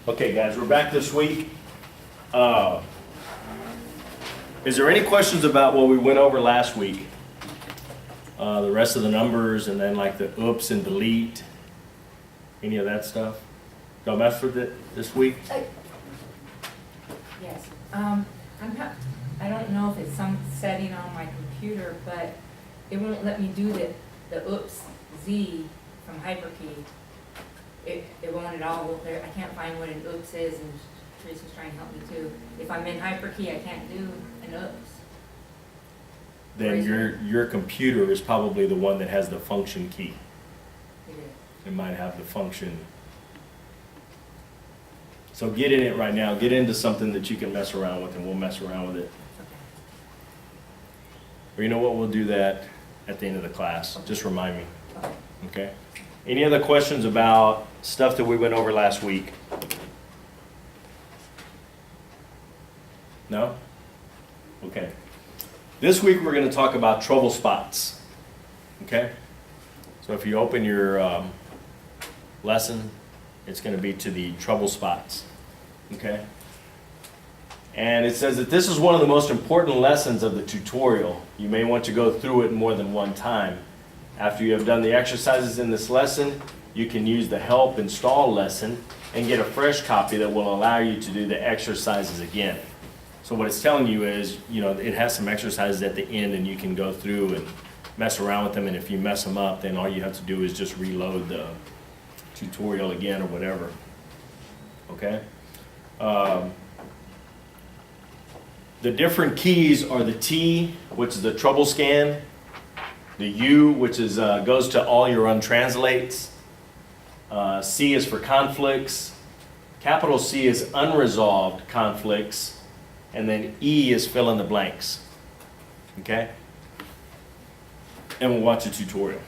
Okay, guys, we're back this week. Is there any questions about what we went over last week? The rest of the numbers and then like the oops and delete, any of that stuff? Don't mess with it this week? Yes, I don't know if it's some setting on my computer, but it won't let me do the oops Z from HyperKey. It won't at all. I can't find what an oops is, and Teresa's trying to help me too. If I'm in HyperKey, I can't do an oops. Then your computer is probably the one that has the function key. It is. It might have the function. So get in it right now. Get into something that you can mess around with, and we'll mess around with it. Okay. Or you know what? We'll do that at the end of the class. Just remind me. Okay. Okay? Any other questions about stuff that we went over last week? No? Okay. This week we're going to talk about trouble spots. Okay? So if you open your lesson, it's going to be to the trouble spots. Okay? And it says that this is one of the most important lessons of the tutorial. You may want to go through it more than one time. After you have done the exercises in this lesson, you can use the help install lesson and get a fresh copy that will allow you to do the exercises again. So what it's telling you is, it has some exercises at the end and you can go through and mess around with them, and if you mess them up, then all you have to do is just reload the tutorial again or whatever. Okay? The different keys are the T, which is the trouble scan, the U, which is goes to all your untranslates, C is for conflicts, capital C is unresolved conflicts, and then E is fill in the blanks. Okay? And we'll watch a tutorial.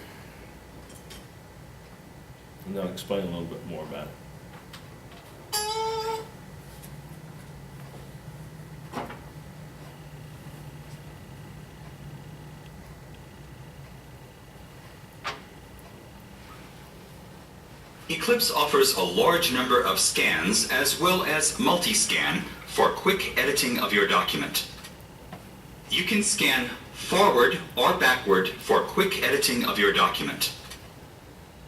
And I'll explain a little bit more about it. Eclipse offers a large number of scans as well as multi-scan for quick editing of your document. You can scan forward or backward for quick editing of your document.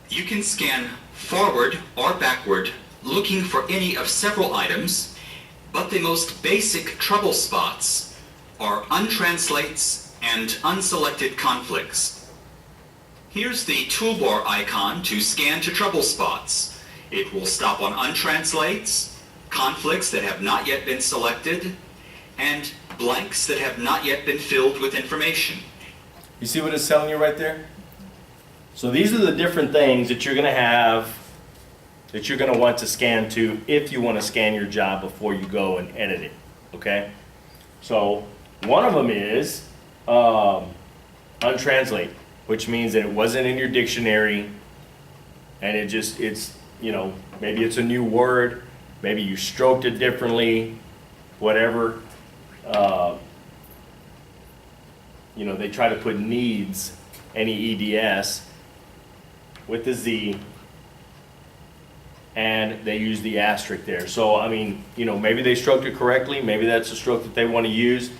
You can scan forward or backward looking for any of several items, but the most basic trouble spots are untranslates and unselected conflicts. Here's the toolbar icon to scan to trouble spots. It will stop on untranslates, conflicts that have not yet been selected, and blanks that have not yet been filled with information. You see what it's telling you right there? So these are the different things that you're going to have, that you're going to want to scan to if you want to scan your job before you go and edit it. Okay? So one of them is untranslate, which means that it wasn't in your dictionary, and it's maybe it's a new word, maybe you stroked it differently, whatever. They try to put needs, N-E-E-D-S, with the Z, and they use the asterisk there. So, maybe they stroked it correctly, maybe that's a stroke that they want to use,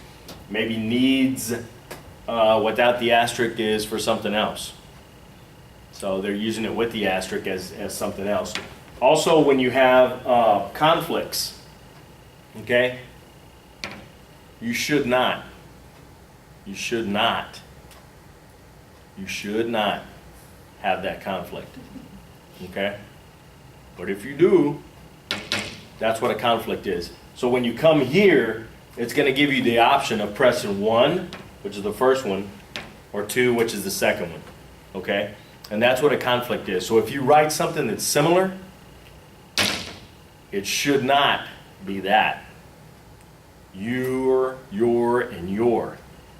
maybe needs without the asterisk is for something else. So they're using it with the asterisk as something else. Also, when you have conflicts, okay, you should not have that conflict, okay? But if you do, that's what a conflict is. So when you come here, it's going to give you the option of pressing 1, which is the first one, or 2, which is the second one, okay? And that's what a conflict is. So if you write something that's similar, it should not be that. Your, and your.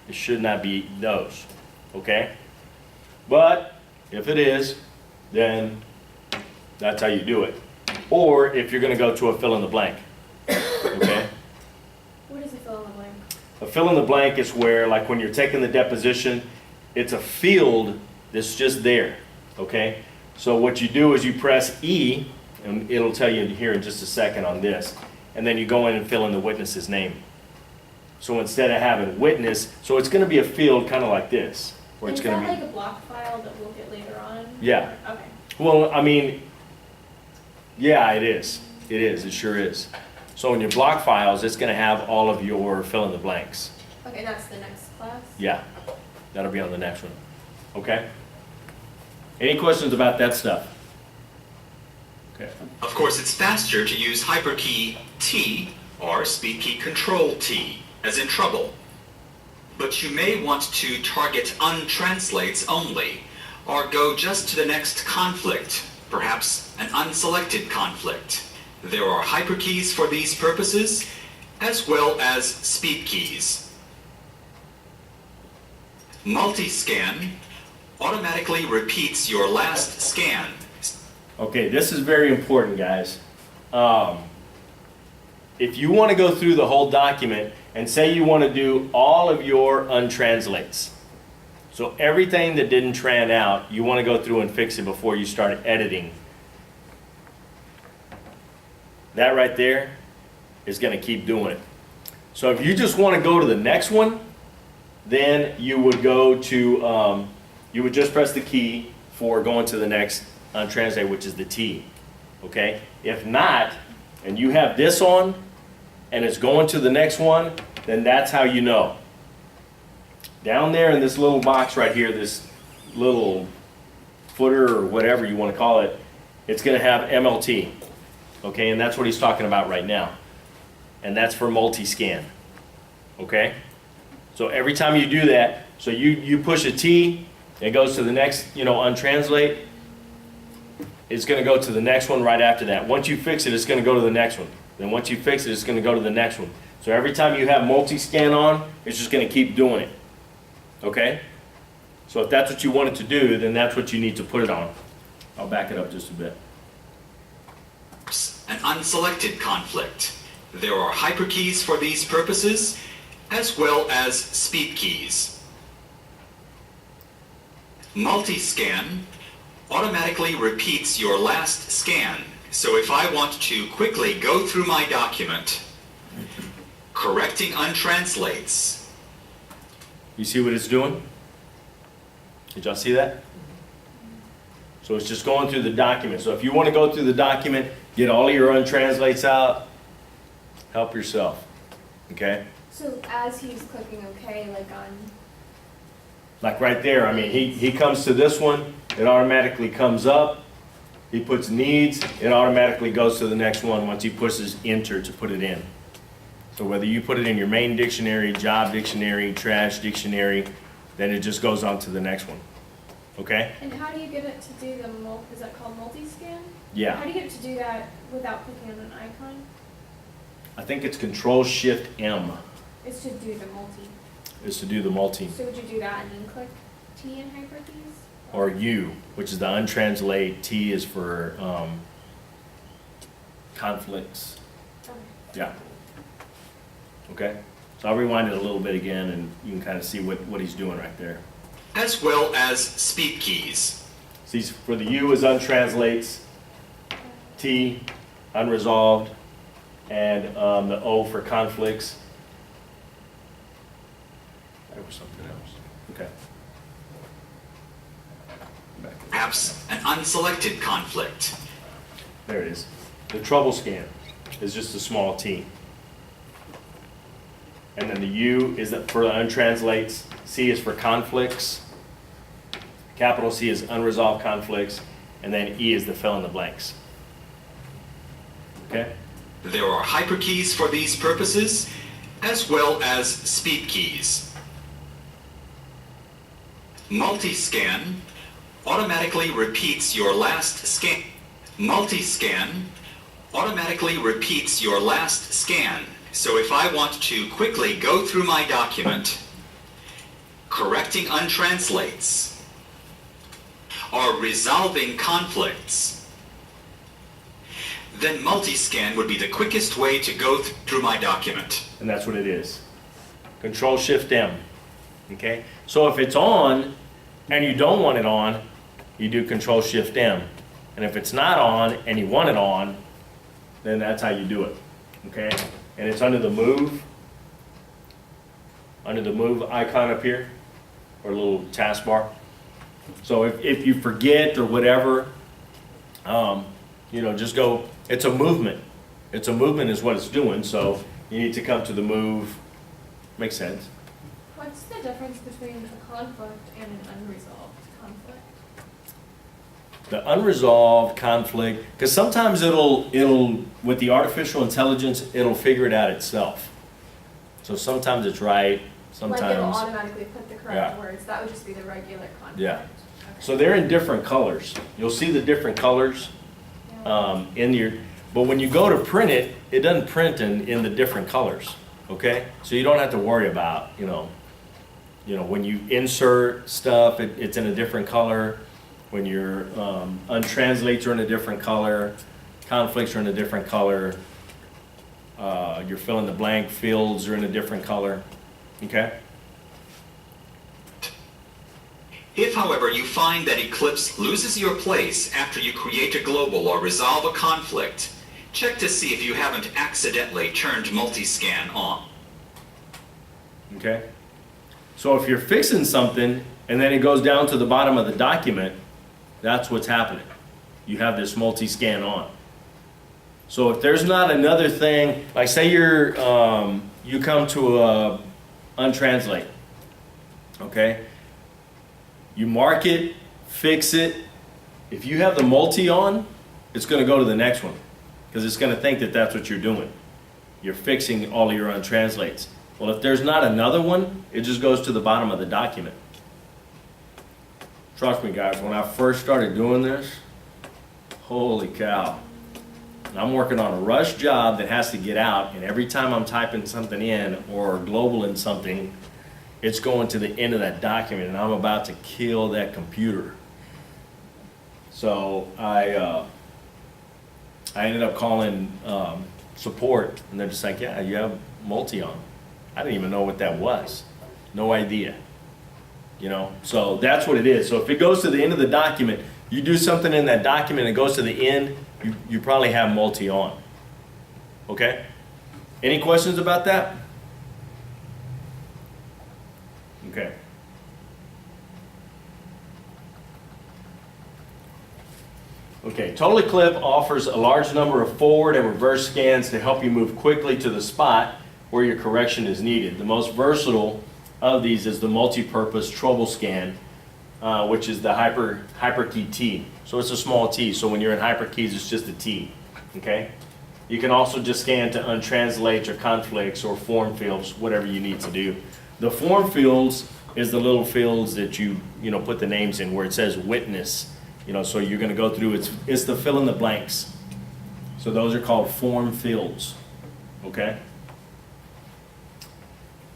It should not be those, okay? But if it is, then that's how you do it. Or if you're going to go to a fill in the blank, okay? What is a fill in the blank? A fill in the blank is where, like when you're taking the deposition, it's a field that's just there, okay? So what you do is you press E, and it'll tell you here in just a second on this. And then you go in and fill in the witness's name. So instead of having witness, so it's gonna be a field kind of like this, where it's Is gonna that be. like a block file that we'll get later on? Yeah. Or- Okay. Well, I mean, yeah, it is. It is, it sure is. So in your block files, it's gonna have all of your fill in the blanks. Okay, that's the next class? Yeah, that'll be on the next one, okay? Any questions about that stuff? Okay, Of course, it's faster to use hyperkey T or speed key control T, as in trouble. But you may want to target untranslates only, or go just to the next conflict, perhaps an unselected conflict. There are hyperkeys for these purposes, as well as speed keys. Multiscan automatically repeats your last scan. okay, this is very important, guys. If you want to go through the whole document and say you want to do all of your untranslates, so everything that didn't tran out, you want to go through and fix it before you start editing. That right there is going to keep doing it. So if you just want to go to the next one, then you would go to, you would just press the key for going to the next untranslate, which is the T, okay? If not, and you have this on, and it's going to the next one, then that's how you know. Down there in this little box right here, this little footer or whatever you want to call it, it's going to have MLT, okay? And that's what he's talking about right now. And that's for multi-scan, okay? So every time you do that, so you push a T, it goes to the next, untranslate. It's going to go to the next one right after that. Once you fix it, it's going to go to the next one. Then once you fix it, it's going to go to the next one. So every time you have multi-scan on, it's just going to keep doing it. Okay? So if that's what you want it to do, then that's what you need to put it on. I'll back it up just a bit. An unselected conflict. There are hyperkeys for these purposes, as well as speed keys. Multiscan automatically repeats your last scan. So if I want to quickly go through my document, correcting untranslates. You see what it's doing? Did y'all see that? So it's just going through the document. So if you want to go through the document, get all of your untranslates out, help yourself. Okay? So as he's clicking OK, like on, Like right there, I mean, he comes to this one, it automatically comes up. He puts needs, it automatically goes to the next one once he pushes enter to put it in. So whether you put it in your main dictionary, job dictionary, trash dictionary, then it just goes on to the next one. Okay? and how do you get it to do the is that called multi-scan? How Yeah. do you get it to do that without clicking on an icon? I think it's Control-Shift-M It's to do the multi. is to do the multi. So would you do that and then click T in hyperkeys? Or U, which is the untranslate. T is for conflicts. Okay. Yeah. Okay? So I'll rewind it a little bit again and you can kind of see what he's doing right there. As well as speed keys. See, for the U is untranslates, T, unresolved, and the O for conflicts. That was something else. Okay. Back. Perhaps an unselected conflict. There it is. The trouble scan is just a small T. And then the U is for the untranslates, C is for conflicts, capital C is unresolved conflicts, and then E is the fill in the blanks. Okay? There are hyperkeys for these purposes, as well as speed keys. Multiscan automatically repeats your last scan. Multiscan automatically repeats your last scan. So if I want to quickly go through my document, correcting untranslates, or resolving conflicts, then multiscan would be the quickest way to go through my document. And that's what it is. Control-Shift-M. Okay? So if it's on and you don't want it on, you do Control-Shift-M. And if it's not on and you want it on, then that's how you do it, okay? And it's under the move icon up here, or little taskbar. So if you forget or whatever, you know, just go, it's a movement. It's a movement is what it's doing, so you need to come to the move. Makes sense. What's the difference between a conflict and an unresolved conflict? The unresolved conflict, because sometimes it'll, with the artificial intelligence, it'll figure it out itself. So sometimes it's right, Like it'll sometimes, automatically put the correct Yeah. words, that would just be the regular conflict. Yeah. Okay. so they're in different colors. You'll see the different colors Yeah. in your, but when you go to print it, it doesn't print in the different colors, okay? So you don't have to worry about, you know, when you insert stuff, it's in a different color. When your untranslates are in a different color, conflicts are in a different color, your fill in the blank fields are in a different color, okay? If, however, you find that Eclipse loses your place after you create a global or resolve a conflict, check to see if you haven't accidentally turned multi-scan on. Okay? So if you're fixing something and then it goes down to the bottom of the document, that's what's happening. You have this multi-scan on. So if there's not another thing, like say you come to a untranslate, okay? You mark it, fix it. If you have the multi on, it's going to go to the next one because it's going to think that that's what you're doing. You're fixing all of your untranslates. Well, if there's not another one, it just goes to the bottom of the document. Trust me, guys, when I first started doing this, holy cow. I'm working on a rush job that has to get out, and every time I'm typing something in or global in something, it's going to the end of that document, and I'm about to kill that computer. So I ended up calling support, and they're just like, yeah, you have multi on. I didn't even know what that was. No idea. You know, so that's what it is. So if it goes to the end of the document, you do something in that document, it goes to the end, you probably have multi on. Okay? Any questions about that? Okay. Okay, TotalEclipse offers a large number of forward and reverse scans to help you move quickly to the spot where your correction is needed. The most versatile of these is the multi-purpose trouble scan, which is the HyperKey T. So it's a small t, so when you're in HyperKeys, it's just a T, okay? You can also just scan to untranslate your conflicts or form fields, whatever you need to do. The form fields is the little fields that you put the names in where it says witness. So you're going to go through, it's the fill in the blanks. So those are called form fields, okay?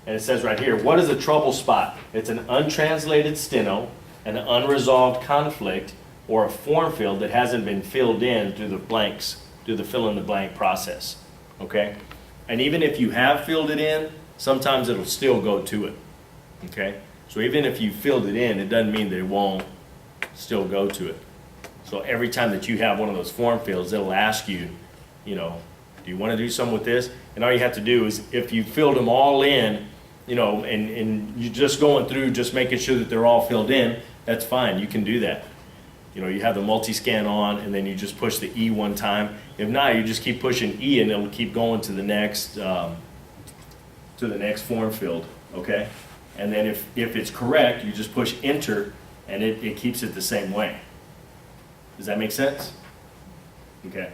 And it says right here, what is a trouble spot? It's an untranslated steno, an unresolved conflict, or a form field that hasn't been filled in through the blanks, through the fill in the blank process, okay? And even if you have filled it in, sometimes it'll still go to it, okay? So even if you filled it in, it doesn't mean that it won't still go to it. So every time that you have one of those form fields, it'll ask you, do you want to do something with this? And all you have to do is, if you filled them all in, and you're just going through, just making sure that they're all filled in, that's fine, you can do that. You have the multi-scan on, and then you just push the E one time. If not, you just keep pushing E, and it'll keep going to the next form field, okay? And then if it's correct, you just push Enter, and it keeps it the same way. Does that make sense? Okay.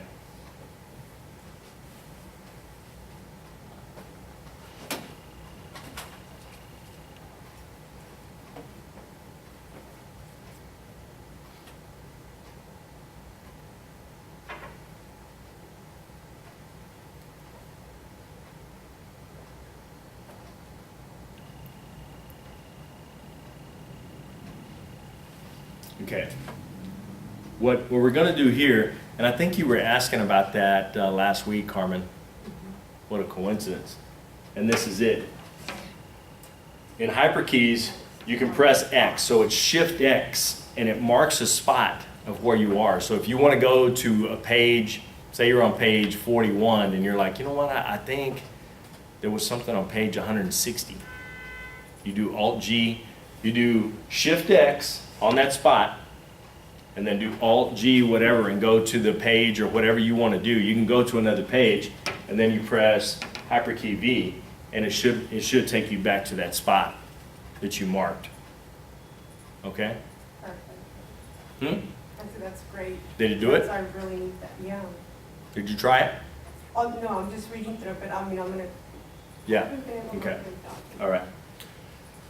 Okay. What we're going to do here, and I think you were asking about that last week, Carmen. What a coincidence. And this is it. In HyperKeys, you can press X, so it's Shift X, and it marks a spot of where you are. So if you want to go to a page, say you're on page 41 and you're like, you know what, I think there was something on page 160. You do Alt G, you do Shift X on that spot, and then do Alt G whatever and go to the page or whatever you want to do. You can go to another page and then you press Hyperkey V and it should take you back to that spot that you marked. Okay? Perfect. Hmm? That's great. Did you do it? I really need that, yeah. Did you try it? Oh, no, I'm just reading through it, but I mean, I'm gonna. Yeah. Okay. Okay. All right.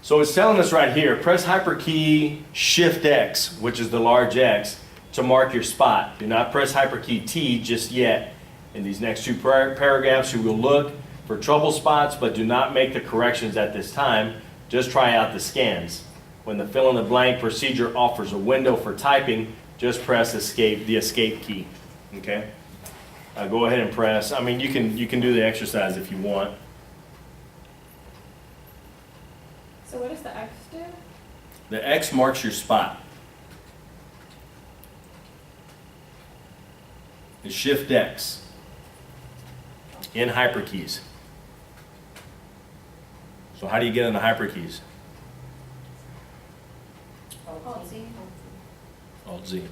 So it's telling us right here, press Hyperkey Shift X, which is the large X, to mark your spot. Do not press Hyperkey T just yet. In these next two paragraphs, you will look for trouble spots, but do not make the corrections at this time. Just try out the scans. When the fill in the blank procedure offers a window for typing, just press the escape key. Okay? Go ahead and press. I mean, you can do the exercise if you want. So what does the X do? The X marks your spot. The Shift X in Hyperkeys. So how do you get into Hyperkeys? Alt Z. Alt Z.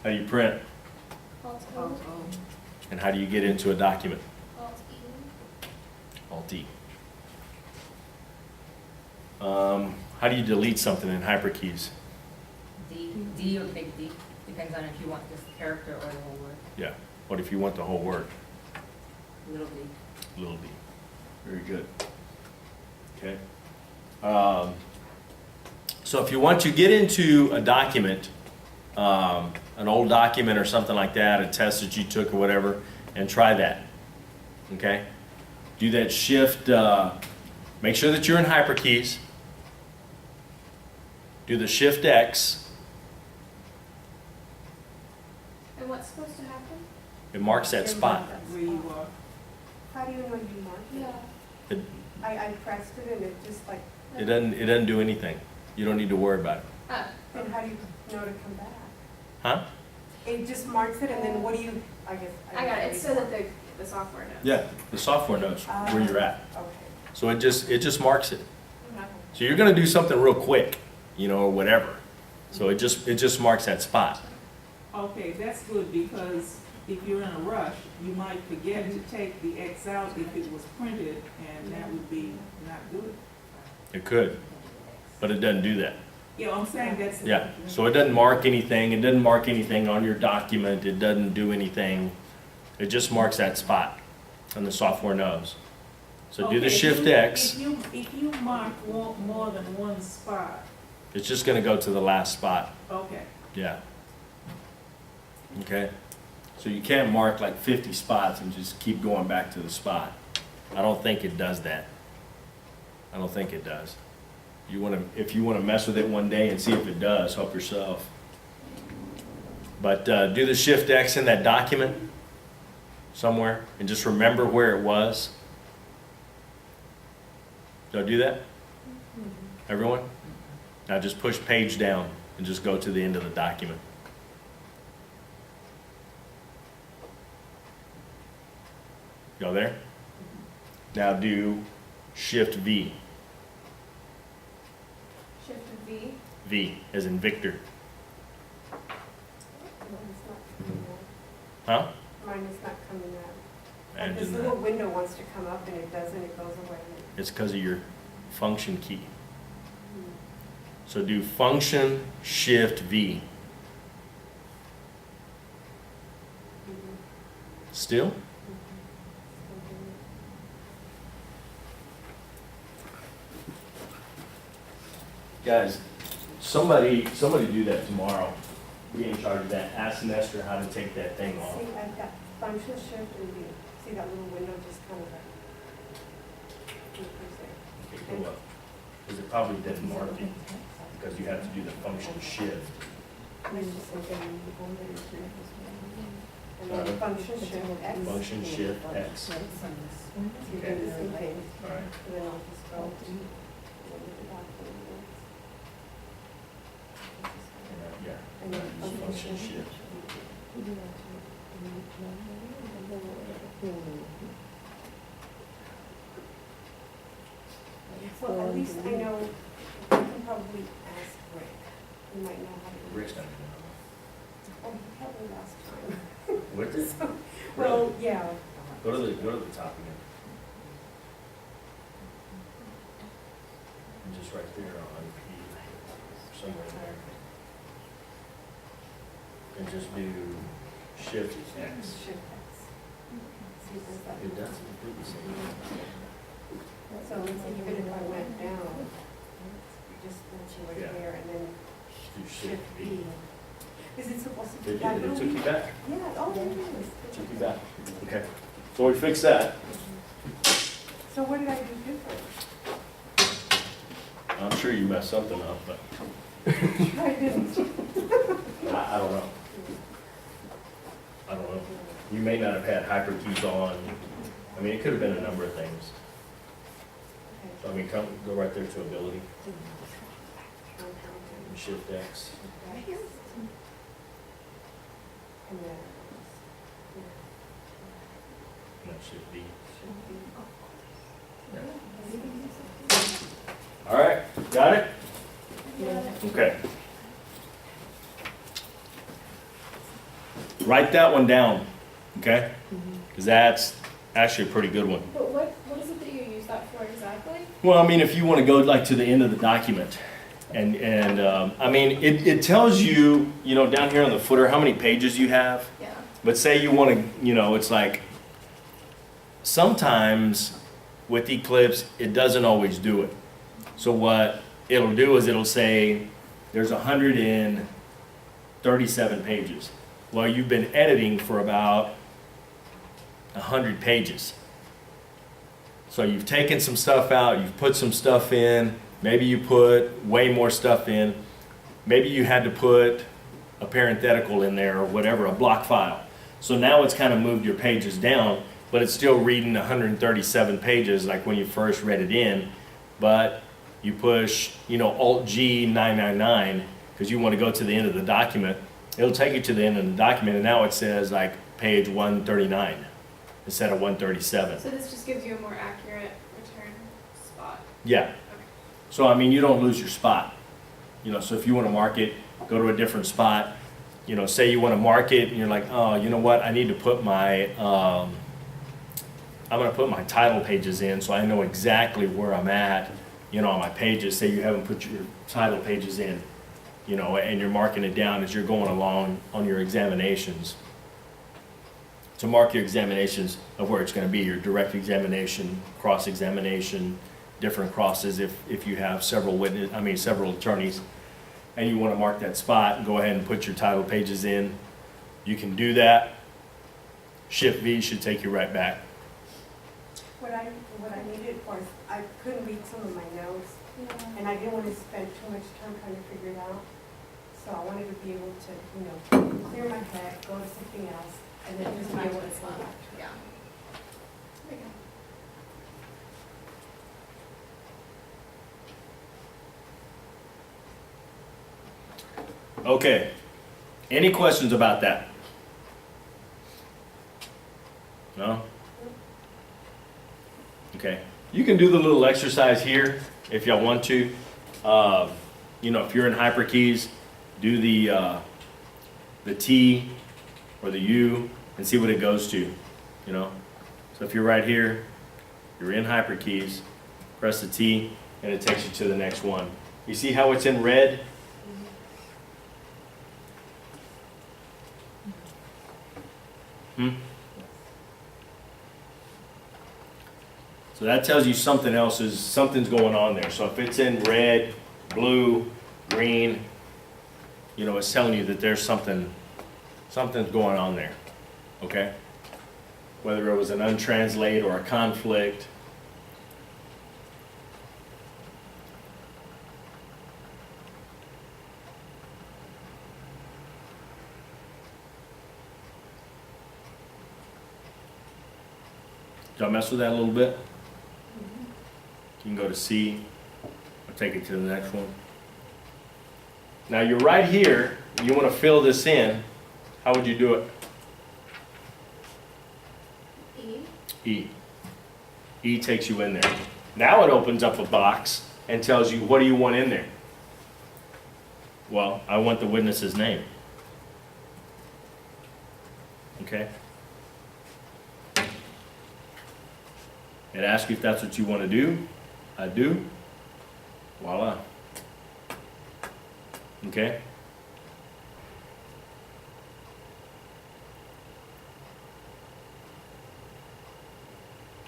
How do you print? Alt O. And how do you get into a document? Alt E. Alt D. How do you delete something in Hyperkeys? D or big D, depends on if you want this character or the whole word, Yeah. What if you want the whole word? little d. Little d. Very good. Okay. So if you want to get into a document, an old document or something like that, a test that you took or whatever, and try that. Okay? Do that shift, make sure that you're in Hyperkeys. Do the Shift X. And what's supposed to happen? It marks that spot. Where you are. How do you know you marked it? Yeah. It, I pressed it and it just like, it doesn't do anything. You don't need to worry about it. Ah, then how do you know to come back? Huh? It just marks it and then what do you, I guess. I got it. It's so that the software knows. Yeah, the software knows where you're at. Okay. So it just marks it. Okay. So you're gonna do something real quick, you know, or whatever. So it just marks that spot. Okay, that's good, because if you're in a rush, you might forget to take the X out if it was printed, and that would be not good. It could, but it doesn't do that. Yeah, I'm saying that's. Yeah, so it doesn't mark anything, it doesn't mark anything on your document, it doesn't do anything. It just marks that spot, and the software knows. So do the Okay, Shift X, If you mark more than one spot, it's just gonna go to the last spot, okay. yeah. Okay, so you can't mark like 50 spots and just keep going back to the spot. I don't think it does that. I don't think it does. If you wanna mess with it one day and see if it does, help yourself. But do the Shift X in that document somewhere and just remember where it was. Did I do that? Everyone? Now just push page down and just go to the end of the document. Go there? Now do Shift V. Shift V. V as in Victor. Mine's not coming Huh? out. Mine is not coming out. And This in little that. window wants to come up and it doesn't, it goes away. It's because of your function key. So do Function Shift V. Still? Guys, somebody do that tomorrow. Be in charge of that. Ask Nestor how to take that thing off. See, I've got function shift and view. See that little window just kind of like. Okay, go up. Because it probably didn't mark it, because you have to do the function shift. And then function shift X. Function shift X. You do the same thing. All right. And then I'll just go. Yeah. And then function motion shift. Well, at least I know, I can probably ask Rick. He might know how to do it. Rick's not Oh, he helped me last time. gonna know. With it? Well, yeah. Go to the top again. And just right there on P, somewhere in there. And just do shift X. Shift X. See, does that- It does completely same. So it's even if I went down, just let you Yeah. right there and then Do shift shift B. B. Is it supposed to be It that did, it little? took you back. Yeah, oh, there it is. Took you back. Okay. So we fixed that. So what did I do different? I'm sure you messed something up, but I didn't. I don't know. I don't know. You may not have had hyperkeys on. I mean, it could have been a number of things. So I mean, go right there to ability, and shift X. And then, And then shift B. All right, got it? Okay. Write that one down, okay? Because that's actually a pretty good one. But what is it that you use that for exactly? Well, I mean, if you want to go like to the end of the document, and I mean, it tells you, you know, down here on the footer, how many pages you have. Yeah. But say you want to, you know, it's like, sometimes with Eclipse, it doesn't always do it. So what it'll do is it'll say, there's 137 pages. Well, you've been editing for about 100 pages. So you've taken some stuff out, you've put some stuff in, maybe you put way more stuff in, maybe you had to put a parenthetical in there or whatever, a block file. So now it's kind of moved your pages down, but it's still reading 137 pages like when you first read it in, but you push, you know, Alt-G 999 because you want to go to the end of the document. It'll take you to the end of the document, and now it says like page 139 instead of 137. So this just gives you a more accurate return spot. Yeah. Okay. So I mean, you don't lose your spot. You know, so if you want to mark it, go to a different spot. You know, say you want to mark it, and you're like, oh, you know what? I need to put my, I'm going to put my title pages in, so I know exactly where I'm at. You know, on my pages. Say you haven't put your title pages in. You know, and you're marking it down as you're going along on your examinations. To mark your examinations of where it's going to be, your direct examination, cross-examination, different crosses if you have several several attorneys, and you want to mark that spot, go ahead and put your title pages in. You can do that. Shift V should take you right back. what I needed was, I couldn't read some of my notes, Yeah. and I didn't want to spend too much time trying to figure it out. So I wanted to be able to, you know, clear my head, go to something else, and then just be able to come back. Yeah. There you go. Okay. Any questions about that? No? Okay. You can do the little exercise here if y'all want to. You know, if you're in hyperkeys, do the T or the U and see what it goes to, you know. So if you're right here, you're in hyperkeys, press the T and it takes you to the next one. You see how it's in red? So that tells you something's going on there. So if it's in red, blue, green, you know, it's telling you that there's something's going on there, okay? Whether it was an untranslate or a conflict. Did I mess with that a little bit? You can go to C, or take it to the next one. Now you're right here, you want to fill this in, how would you do it? E. E. E takes you in there. Now it opens up a box and tells you, what do you want in there? Well, I want the witness's name. Okay? It asks you if that's what you want to do. I do. Voila. Okay?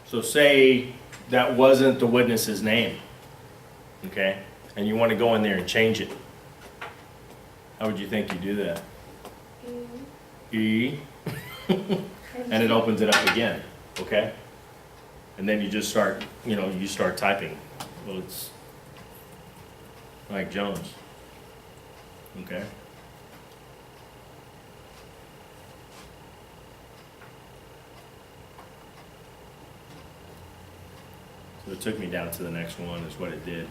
So say that wasn't the witness's name, okay? And you want to go in there and change it. How would you think you do that? E, and it opens it up again, okay? And then you just start, you start typing. Well, it's Mike Jones, okay? So it took me down to the next one is what it did.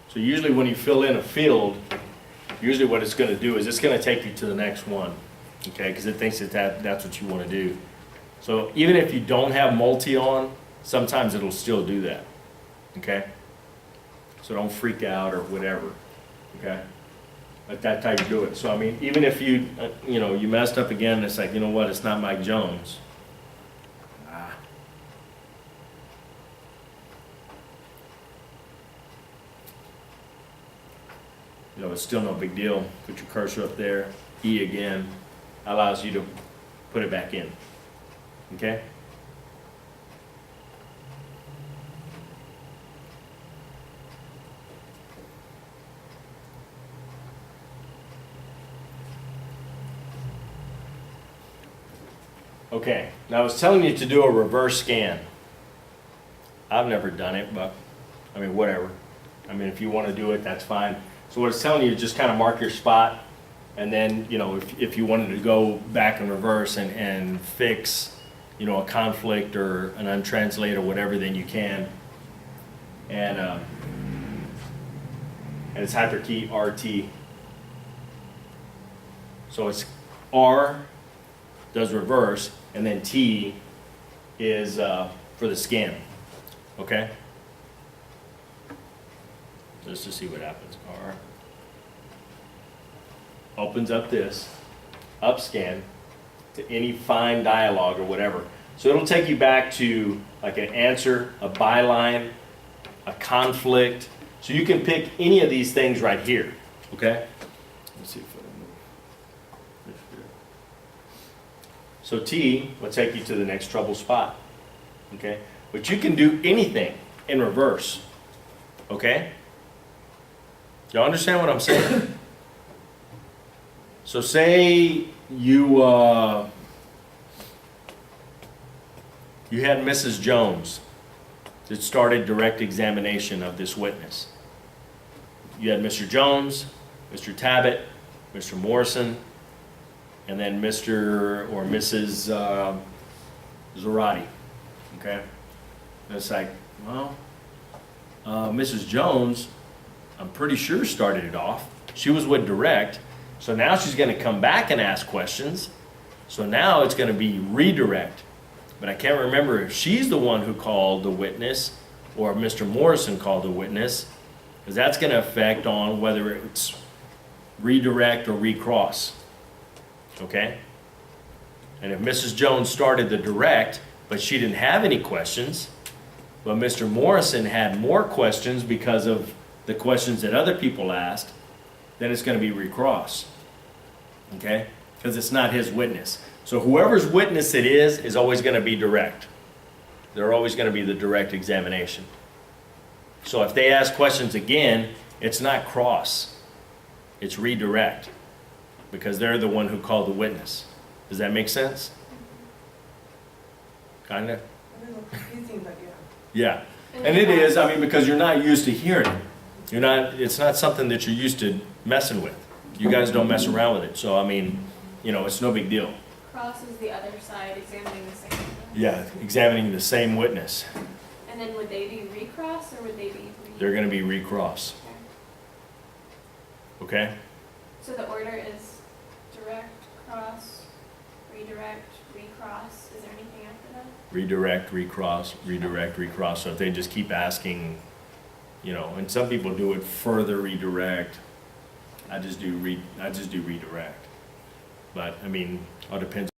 So usually when you fill in a field, usually what it's going to do is it's going to take you to the next one, okay? Because it thinks that's what you want to do. So even if you don't have multi on, sometimes it'll still do that, okay? So don't freak out or whatever, okay? But that's how you do it. So I mean, even if you, you messed up again, it's like, you know what, it's not Mike Jones. It's still no big deal. Put your cursor up there. E again allows you to put it back in, okay? Okay, now I was telling you to do a reverse scan. I've never done it, but I mean, whatever. I mean, if you want to do it, that's fine. So what it's telling you is just kind of mark your spot, and then, if you wanted to go back and reverse and fix, a conflict or an untranslated or whatever, then you can. And it's hyperkey RT. So it's R does reverse, and then T is for the scan, okay? Just to see what happens. R opens up this, up scan to any fine dialogue or whatever. So it'll take you back to like an answer, a byline, a conflict. So you can pick any of these things right here, okay? Let's see if I can move. So T will take you to the next trouble spot, okay? But you can do anything in reverse, okay? Y'all understand what I'm saying? So say you had Mrs. Jones that started direct examination of this witness. You had Mr. Jones, Mr. Tabbitt, Mr. Morrison, and then Mr. or Mrs. Zarate, okay? And it's like, well, Mrs. Jones, I'm pretty sure started it off. She was with direct, so now she's going to come back and ask questions. So now it's going to be redirect. But I can't remember if she's the one who called the witness or if Mr. Morrison called the witness, because that's going to affect on whether it's redirect or recross. Okay? And if Mrs. Jones started the direct, but she didn't have any questions, but Mr. Morrison had more questions because of the questions that other people asked, then it's going to be recross. Okay? Because it's not his witness. So whoever's witness it is always going to be direct. They're always going to be the direct examination. So if they ask questions again, it's not cross. It's redirect. Because they're the one who called the witness. Does that make sense? Kinda? A little confusing, but Yeah. And it is, I mean, because you're not used to hearing it. It's not something that you're used to messing with. You guys don't mess around with it. So, I mean, it's no big deal. Cross is the other side examining the same witness. Yeah, examining the same witness. And then would they be recross or would they be They're gonna be recross, Okay. okay? So the order is direct, cross, redirect, recross. Is there anything after that? Redirect, recross, redirect, recross. So if they just keep asking, and some people do it further redirect. I just do redirect. But, I mean, all depends